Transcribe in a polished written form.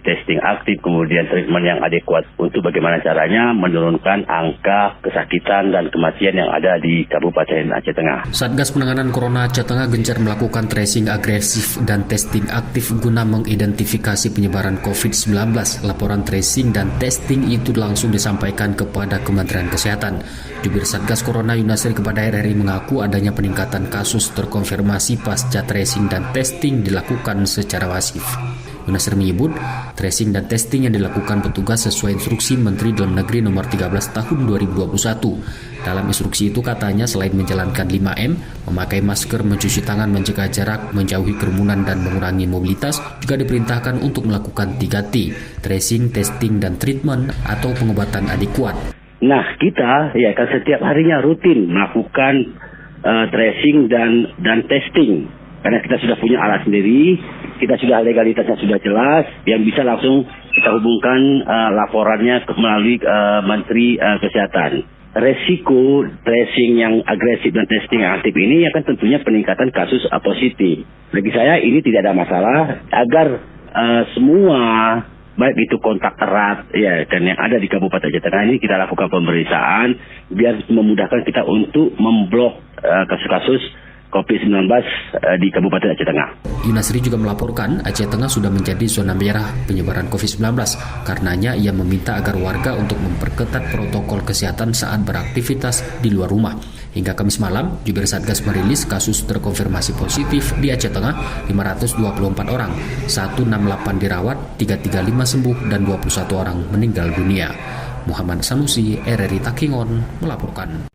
testing aktif, kemudian treatment yang adekuat untuk bagaimana caranya menurunkan angka kesakitan dan kematian yang ada di Kabupaten Aceh Tengah. Satgas Penanganan Corona Aceh Tengah gencar melakukan tracing agresif dan testing aktif guna mengidentifikasi penyebaran COVID-19. Laporan tracing dan testing itu langsung disampaikan kepada Kementerian Kesehatan. Jubir Satgas Corona Yunasri kepada RRI mengaku adanya peningkatan kasus terkonfirmasi pasca tracing dan testing dilakukan secara masif. Yunasri menyebut, tracing dan testing yang dilakukan petugas sesuai instruksi Menteri Dalam Negeri nomor 13 tahun 2021. Dalam instruksi itu katanya selain menjalankan 5M, memakai masker, mencuci tangan, menjaga jarak, menjauhi kerumunan dan mengurangi mobilitas, juga diperintahkan untuk melakukan 3T, tracing, testing, dan treatment atau pengobatan adekuat. Nah, kita ya kan setiap harinya rutin melakukan tracing dan testing. Karena kita sudah punya alat sendiri, kita sudah legalitasnya sudah jelas, yang bisa langsung kita hubungkan laporannya melalui Menteri Kesehatan. Resiko tracing yang agresif dan testing yang aktif ini akan tentunya peningkatan kasus positif. Bagi saya ini tidak ada masalah agar semua baik itu kontak erat ya dan yang ada di Kabupaten Aceh Tengah ini kita lakukan pemeriksaan biar memudahkan kita untuk memblok kasus-kasus COVID-19 di Kabupaten Aceh Tengah. Yunasri juga melaporkan Aceh Tengah sudah menjadi zona merah penyebaran COVID-19. Karenanya ia meminta agar warga untuk memperketat protokol kesehatan saat beraktivitas di luar rumah. Hingga Kamis malam, Jubir Satgas merilis kasus terkonfirmasi positif di Aceh Tengah 524 orang, 168 dirawat, 335 sembuh, dan 21 orang meninggal dunia. Muhammad Sanusi, RRI Takengon, melaporkan.